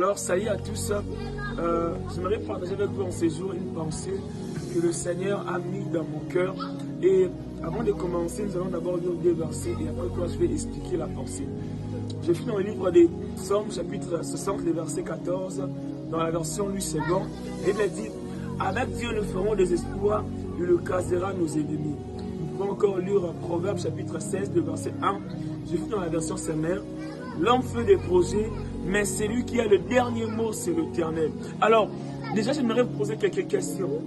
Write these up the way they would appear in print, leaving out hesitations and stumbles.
Alors, salut à tous. J'aimerais partager avec vous en ce jour une pensée que le Seigneur a mis dans mon cœur. Et avant de commencer, nous allons d'abord lire deux versets et après quoi je vais expliquer la pensée. Je suis dans le livre des Psaumes, chapitre 60, le verset 14, dans la version Louis II. Et il dit, avec Dieu nous ferons des exploits, il le casera nos ennemis. Nous pouvons encore lire Proverbe chapitre 16, le verset 1. Je suis dans la version Semeur. L'homme fait des projets, mais celui qui a le dernier mot, c'est l'Éternel. Alors, déjà, j'aimerais vous poser quelques questions.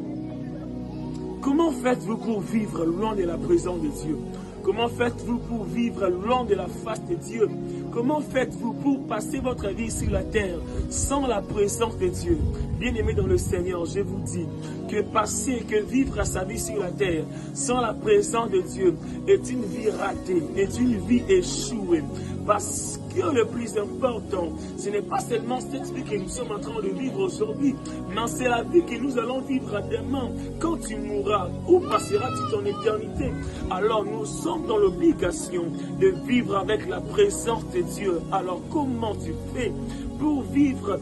Comment faites-vous pour vivre loin de la présence de Dieu? Comment faites-vous pour vivre loin de la face de Dieu? Comment faites-vous pour passer votre vie sur la terre sans la présence de Dieu? Bien-aimés dans le Seigneur, je vous dis que vivre sa vie sur la terre sans la présence de Dieu est une vie ratée, est une vie échouée. Parce que le plus important, ce n'est pas seulement cette vie que nous sommes en train de vivre aujourd'hui, mais c'est la vie que nous allons vivre demain. Quand tu mourras, où passeras-tu ton éternité? Alors nous sommes dans l'obligation de vivre avec la présence de Dieu. Alors comment tu fais pour vivre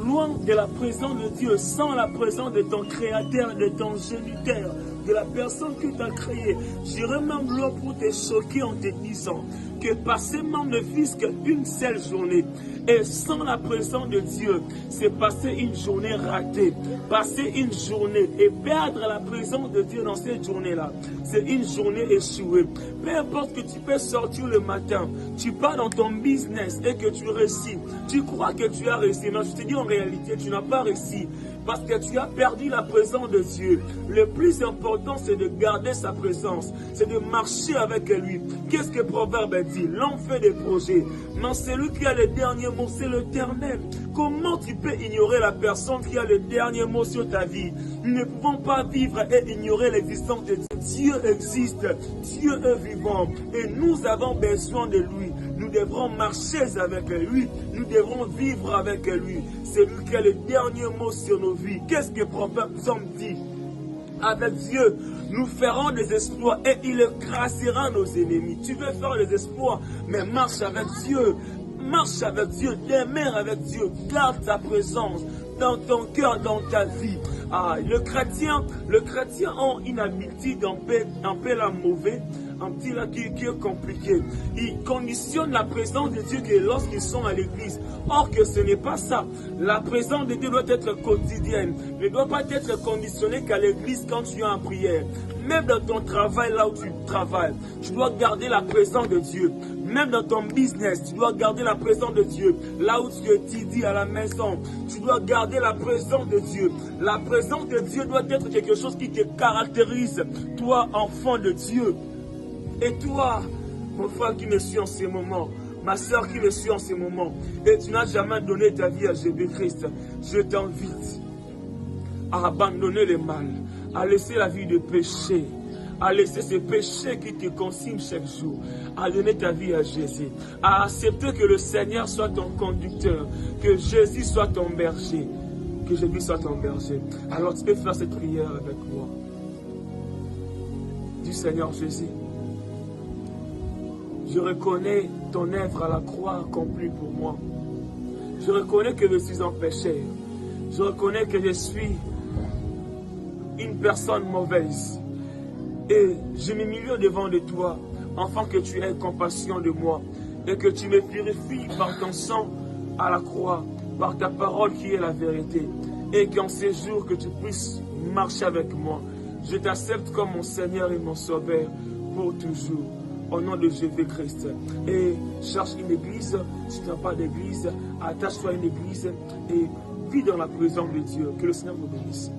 loin de la présence de Dieu, sans la présence de ton Créateur, de ton géniteur, de la personne que tu as créée? J'irai même loin pour te choquer en te disant que passer même ne fût qu'une seule journée. Et sans la présence de Dieu, c'est passer une journée ratée. Passer une journée et perdre la présence de Dieu dans cette journée-là, c'est une journée échouée. Peu importe que tu peux sortir le matin, tu pars dans ton business et que tu réussis. Tu crois que tu as réussi, mais je te dis en réalité, tu n'as pas réussi. Parce que tu as perdu la présence de Dieu. Le plus important, c'est de garder sa présence. C'est de marcher avec lui. Qu'est-ce que Proverbe dit? L'homme fait des projets, mais celui qui a le dernier mot, c'est l'Éternel. Comment tu peux ignorer la personne qui a le dernier mot sur ta vie? Nous ne pouvons pas vivre et ignorer l'existence de Dieu. Dieu existe, Dieu est vivant et nous avons besoin de lui. Nous devrons marcher avec lui, nous devrons vivre avec lui. C'est lui qui a le dernier mot sur nos vies. Qu'est-ce que Proverbe dit? Avec Dieu, nous ferons des exploits et il écrasera nos ennemis. Tu veux faire des exploits, mais marche avec Dieu. Marche avec Dieu, demeure avec Dieu. Garde sa présence dans ton cœur, dans ta vie. Le chrétien a une habitude un peu la mauvaise, un petit là qui est compliqué. Ils conditionnent la présence de Dieu que lorsqu'ils sont à l'église. Or que ce n'est pas ça. La présence de Dieu doit être quotidienne. Ne doit pas être conditionnée qu'à l'église quand tu es en prière. Même dans ton travail, là où tu travailles, tu dois garder la présence de Dieu. Même dans ton business, tu dois garder la présence de Dieu. Là où tu étudies à la maison, tu dois garder la présence de Dieu. La présence de Dieu doit être quelque chose qui te caractérise. Toi, enfant de Dieu. Et toi, mon frère qui me suit en ce moment, ma soeur qui me suit en ce moment, et tu n'as jamais donné ta vie à Jésus-Christ, je t'invite à abandonner le mal, à laisser la vie de péché, à laisser ce péché qui te consume chaque jour, à donner ta vie à Jésus, à accepter que le Seigneur soit ton conducteur, que Jésus soit ton berger, que Jésus soit ton berger. Alors tu peux faire cette prière avec moi. Dis Seigneur Jésus, je reconnais ton œuvre à la croix accomplie pour moi. Je reconnais que je suis un pécheur. Je reconnais que je suis une personne mauvaise. Et je m'humilie devant de toi, afin que tu aies compassion de moi et que tu me purifies par ton sang à la croix, par ta parole qui est la vérité. Et qu'en ces jours que tu puisses marcher avec moi. Je t'accepte comme mon Seigneur et mon Sauveur pour toujours. Au nom de Jésus-Christ. Et cherche une église. Si tu n'as pas d'église, attache-toi à une église et vis dans la présence de Dieu. Que le Seigneur vous bénisse.